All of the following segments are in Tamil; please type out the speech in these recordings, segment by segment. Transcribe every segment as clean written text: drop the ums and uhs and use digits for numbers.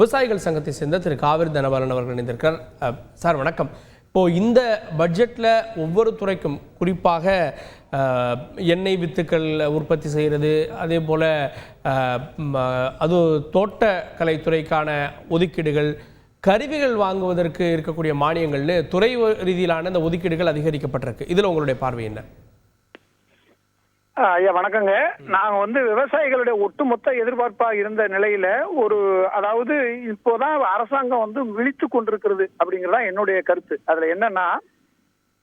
விவசாயிகள் சங்கத்தை சேர்ந்த திரு காவிரி தனபாலன் அவர்கள் இணைந்திருக்கிறார். சார் வணக்கம். இப்போது இந்த பட்ஜெட்டில் ஒவ்வொரு துறைக்கும் குறிப்பாக எண்ணெய் வித்துக்கள் உற்பத்தி செய்கிறது, அதே போல் அது தோட்டக்கலைத்துறைக்கான ஒதுக்கீடுகள், கருவிகள் வாங்குவதற்கு இருக்கக்கூடிய மானியங்கள்னு துறை ரீதியிலான இந்த ஒதுக்கீடுகள் அதிகரிக்கப்பட்டிருக்கு. இதில் உங்களுடைய பார்வை என்ன? ஐயா வணக்கங்க. நாங்க விவசாயிகளுடைய ஒட்டுமொத்த எதிர்பார்ப்பாக இருந்த நிலையில அதாவது இப்போதான் அரசாங்கம் விழித்து கொண்டிருக்கிறது அப்படிங்கறதா என்னுடைய கருத்து. அதுல என்னன்னா,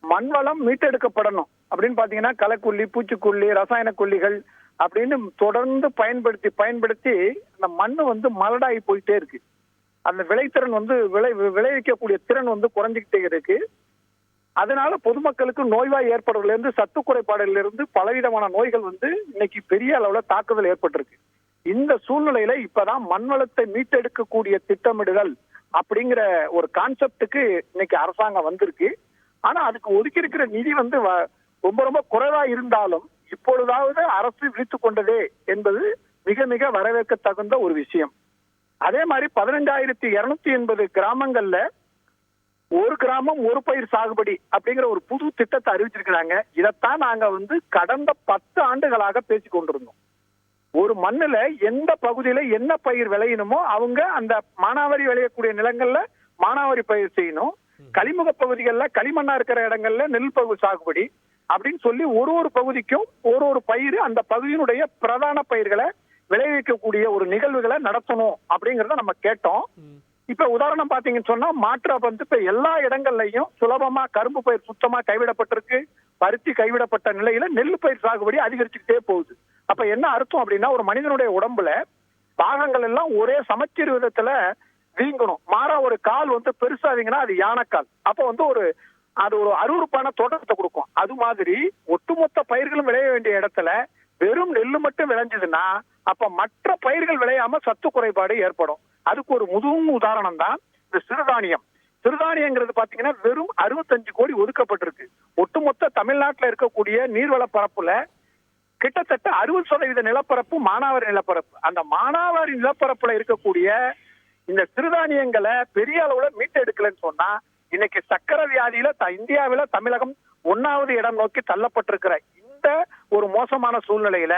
மண் வளம் மீட்டெடுக்கப்படணும் அப்படின்னு பாத்தீங்கன்னா, களைக்கொல்லி, பூச்சிக்கொல்லி, ரசாயன கொல்லிகள் அப்படின்னு தொடர்ந்து பயன்படுத்தி அந்த மண்ணு மலடாகி போயிட்டே இருக்கு. அந்த விளைத்திறன் விளைவிக்கக்கூடிய திறன் குறைஞ்சிக்கிட்டே இருக்கு. அதனால பொதுமக்களுக்கு நோய்வாய் ஏற்படுறதுல இருந்து, சத்து குறைபாடுல இருந்து பலவிதமான நோய்கள் இன்னைக்கு பெரிய அளவுல தாக்குதல் ஏற்பட்டிருக்கு. இந்த சூழ்நிலையில இப்பதான் மண் வளத்தை மீட்டெடுக்கக்கூடிய திட்டமிடுதல் அப்படிங்கிற ஒரு கான்செப்டுக்கு இன்னைக்கு அரசாங்கம் வந்திருக்கு. ஆனா அதுக்கு ஒதுக்கி இருக்கிற நிதி ரொம்ப ரொம்ப குறைவா இருந்தாலும் இப்பொழுதாவது அரசு விழித்து கொண்டதே என்பது மிக மிக வரவேற்க தகுந்த ஒரு விஷயம். அதே மாதிரி 15,280 கிராமங்கள்ல ஒரு கிராமம் ஒரு பயிர் சாகுபடி அப்படிங்கிற ஒரு புது திட்டத்தை அறிவிச்சிருக்கிறாங்க. இதைத்தான் நாங்க கடந்த 10 ஆண்டுகளாக பேசி கொண்டிருந்தோம். ஒரு மண்ணுல எந்த பகுதியில என்ன பயிர் விளையணுமோ அவங்க அந்த மானாவாரி விளையக்கூடிய நிலங்கள்ல மானாவாரி பயிர் செய்யணும். களிமுக பகுதிகளில் களிமண்ணா இருக்கிற இடங்கள்ல நெல் பகுதி சாகுபடி அப்படின்னு சொல்லி ஒரு பகுதிக்கும் ஒரு பயிர் அந்த பகுதியினுடைய பிரதான பயிர்களை விளைவிக்கக்கூடிய ஒரு நிகழ்வுகளை நடத்தணும் அப்படிங்கறத நம்ம கேட்டோம். இப்ப உதாரணம் பாத்தீங்கன்னு சொன்னா, மாற்ற இப்ப எல்லா இடங்கள்லயும் சுலபமா கரும்பு பயிர் சுத்தமா கைவிடப்பட்டிருக்கு. பருத்தி கைவிடப்பட்ட நிலையில நெல் பயிர் சாகுபடி அதிகரிச்சுக்கிட்டே போகுது. அப்ப என்ன அர்த்தம் அப்படின்னா, ஒரு மனிதனுடைய உடம்புல பாகங்கள் எல்லாம் ஒரே சமச்சீர் விதத்துல வீங்கணும். மாறா ஒரு கால் பெருசாதீங்கன்னா அது யானைக்கால். அப்ப அது ஒரு அருவருப்பான தோட்டத்தை கொடுக்கும். அது மாதிரி ஒட்டுமொத்த பயிர்களும் விளைய வேண்டிய இடத்துல வெறும் நெல்லு மட்டும் விளைஞ்சதுன்னா அப்ப மற்ற பயிர்கள் விளையாம சத்து குறைபாடு ஏற்படும். அதுக்கு ஒரு உதாரணம் தான் இந்த சிறுதானியம். சிறுதானியங்கிறது பாத்தீங்கன்னா வெறும் 65 கோடி ஒதுக்கப்பட்டிருக்கு. ஒட்டுமொத்த தமிழ்நாட்டில் இருக்கக்கூடிய நீர்வள பரப்புல கிட்டத்தட்ட 60% நிலப்பரப்பு மானாவாரி நிலப்பரப்பு. அந்த மானாவாரி நிலப்பரப்புல இருக்கக்கூடிய இந்த சிறுதானியங்களை பெரிய அளவுல மீட்டெடுக்கலன்னு சொன்னா, இன்னைக்கு சக்கரை வியாதியில இந்தியாவில தமிழகம் 1வது இடம் நோக்கி தள்ளப்பட்டிருக்கிற இந்த ஒரு மோசமான சூழ்நிலையில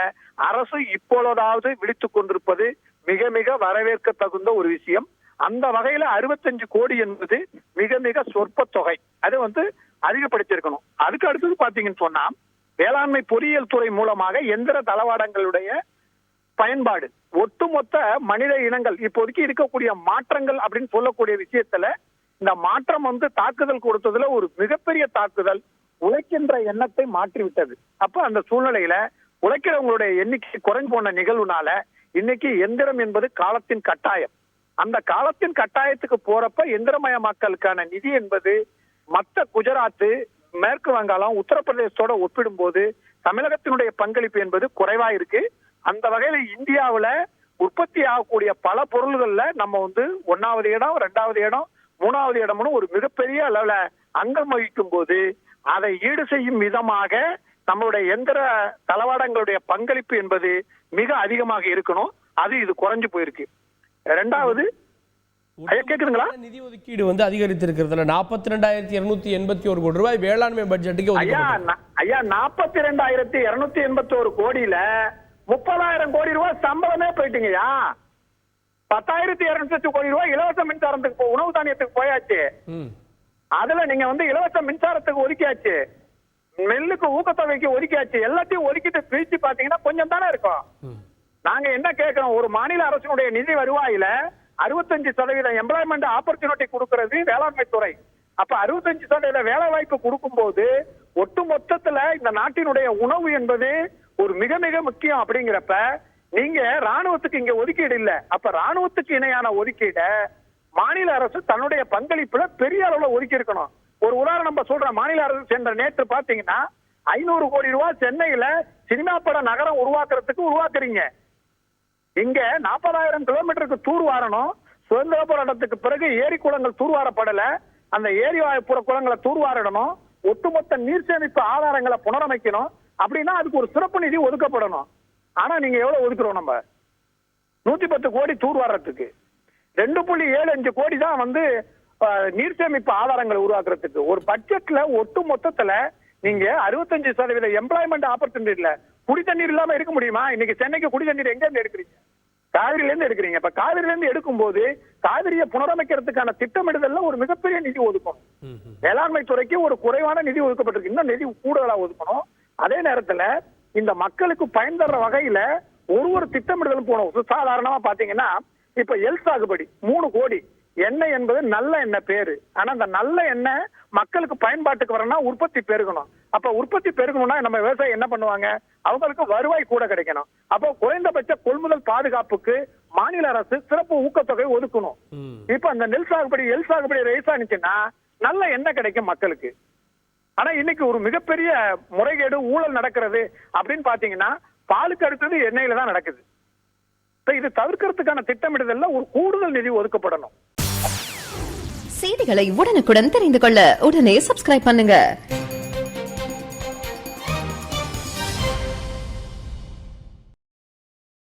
அரசு இப்பொழுதாவது விழித்துக் கொண்டிருப்பது மிக மிக வரவேற்க தகுந்த ஒரு விஷயம். அந்த வகையில 65 கோடி என்பது மிக மிக சொற்ப தொகை. அது அதிகப்படுத்தியிருக்கணும். அதுக்கு அடுத்தது பாத்தீங்கன்னு சொன்னா, வேளாண்மை பொறியியல் துறை மூலமாக எந்திர தளவாடங்களுடைய பயன்பாடு, ஒட்டுமொத்த மனித இனங்கள் இப்போதைக்கு இருக்கக்கூடிய மாற்றங்கள் அப்படின்னு சொல்லக்கூடிய விஷயத்துல இந்த மாற்றம் தாக்குதல் கொடுத்ததுல ஒரு மிகப்பெரிய தாக்குதல் உழைக்கின்ற எண்ணத்தை மாற்றிவிட்டது. அப்ப அந்த சூழ்நிலையில உழைக்கிறவங்களுடைய எண்ணிக்கை குறைஞ்சு போன நிகழ்வுனால இன்னைக்கு எந்திரம் என்பது காலத்தின் கட்டாயம். அந்த காலத்தின் கட்டாயத்துக்கு போறப்ப எந்திரமயமாக்கலுக்கான நிதி என்பது மற்ற குஜராத், மேற்கு வங்காளம், உத்தரப்பிரதேசத்தோட ஒப்பிடும்போது தமிழகத்தினுடைய பங்களிப்பு என்பது குறைவா இருக்கு. அந்த வகையில இந்தியாவில உற்பத்தி ஆகக்கூடிய பல பொருள்கள்ல நம்ம 1வது இடம், 2வது இடம், 3வது இடம்னு ஒரு மிகப்பெரிய அளவுல அங்கம் வகிக்கும் போது அதை ஈடு செய்யும் விதமாக நம்மளுடைய எந்திர தளவாடங்களுடைய பங்களிப்பு என்பது மிக அதிகமாக இருக்கணும். இது குறைஞ்சு போயிருக்கு. 2வது கேக்குதுங்களா, நிதி ஒதுக்கீடு அதிகரித்திருக்கிறதுல 42,281 கோடி ரூபாய் வேளாண்மை பட்ஜெட்டுக்கு ஐயா 42,281 கோடியில 30,000 கோடி ரூபாய் சம்பளமே போயிட்டுங்கய்யா. 10,208 கோடி ரூபாய் இலவச மின்சாரத்துக்கு உணவு தானியத்துக்கு போயாச்சு. அதுல நீங்க இலவச மின்சாரத்துக்கு ஒதுக்கியாச்சு, நெல்லுக்கு ஊக்கத்தொகைக்கு ஒதுக்கியாச்சு. எல்லாத்தையும் ஒதுக்கிட்டு பிரிச்சு பாத்தீங்கன்னா கொஞ்சம் தானே இருக்கும். நாங்க என்ன கேட்கிறோம், ஒரு மாநில அரசினுடைய நிதி வருவாயில 65% எம்ப்ளாய்மெண்ட் ஆப்பர்ச்சுனிட்டி கொடுக்கிறது வேளாண்மை துறை. அப்ப 65% வேலை வாய்ப்பு கொடுக்கும் போது ஒட்டு மொத்தத்துல இந்த நாட்டினுடைய உணவு என்பது ஒரு மிக மிக முக்கியம். அப்படிங்கிறப்ப நீங்க ராணுவத்துக்கு இங்க ஒதுக்கீடு இல்ல. அப்ப ராணுவத்துக்கு இணையான ஒதுக்கீட மாநில அரசு தன்னுடைய பங்களிப்புல பெரிய அளவுல ஒதுக்கி இருக்கணும். ஒரு உதாரணம் சொல்ற, மாநில அரசு சென்ற நேற்று பாத்தீங்கன்னா 500 கோடி ரூபாய் சென்னையில சினிமா பட நகரம் உருவாக்குறீங்க. இங்க 40,000 கிலோமீட்டருக்கு தூர் வாரணும். சுதந்திர போராட்டத்துக்கு பிறகு ஏரி குளங்கள் தூர்வாரப்படல. அந்த ஏரி குளங்களை தூர்வாரிடணும். ஒட்டுமொத்த நீர் சேமிப்பு ஆதாரங்களை புனரமைக்கணும். அப்படின்னா அதுக்கு ஒரு சிறப்பு நிதி ஒதுக்கப்படணும். ஆனா நீங்க எவ்வளவு ஒதுக்குறோம்? நம்ம 110 கோடி தூர் வாரத்துக்கு. 2.75 கோடி தான் வந்து நீர் சேமிப்பு ஆதாரங்களை உருவாக்குறதுக்கு. ஒரு பட்ஜெட்ல ஒட்டு மொத்தத்துல நீங்க 65% எம்ப்ளாய்மெண்ட் ஆப்பர்ச்சுனிட்டி இல்ல. குடி தண்ணீர் இல்லாம இருக்க முடியுமா? இன்னைக்கு சென்னைக்கு குடி தண்ணீர் எங்க இருந்து எடுக்கிறீங்க? காவிரியில இருந்து எடுக்கிறீங்க. இப்ப காவிரியில இருந்து எடுக்கும் போது காவிரியை புனரமைக்கிறதுக்கான திட்டமிடுதல்ல ஒரு மிகப்பெரிய நிதி ஒதுக்கணும். வேளாண்மை துறைக்கு ஒரு குறைவான நிதி ஒதுக்கப்பட்டிருக்கு, இன்னும் நிதி கூடுதலா ஒதுக்கணும். அதே நேரத்துல இந்த மக்களுக்கு பயன் தர்ற வகையில ஒரு திட்டமிடுதலும் போகணும். சாதாரணமா பாத்தீங்கன்னா இப்ப எல் சாகுபடி 3 கோடி. எண்ணெய் என்பது நல்ல எண்ணெய் பேரு. ஆனா அந்த நல்ல எண்ணெய் மக்களுக்கு பயன்பாட்டுக்கு வரணும்னா உற்பத்தி பெருகணும். அப்ப உற்பத்தி பெருகணும்னா நம்ம விவசாயி என்ன பண்ணுவாங்க? அவங்களுக்கு வருவாய் கூட கிடைக்கணும். அப்போ குறைந்தபட்ச கொள்முதல் பாதுகாப்புக்கு மாநில அரசு சிறப்பு ஊக்கத்தொகை ஒதுக்கணும். இப்ப அந்த நெல் சாகுபடி எல் சாகுபடி ரைஸ் ஆனிச்சுன்னா நல்ல எண்ணெய் கிடைக்கும் மக்களுக்கு. ஆனா இன்னைக்கு ஒரு மிகப்பெரிய முறைகேடு ஊழல் நடக்கிறது அப்படின்னு பாத்தீங்கன்னா பாலுக்கு அடுத்தது எண்ணெயில தான் நடக்குது. இது தவிர்க்கிறதுக்கான திட்டமிடுதல்ல ஒரு கூடுதல் நிதி ஒதுக்கப்படணும். செய்திகளை உடனுக்குடன் தெரிந்து கொள்ள உடனே சப்ஸ்கிரைப் பண்ணுங்க.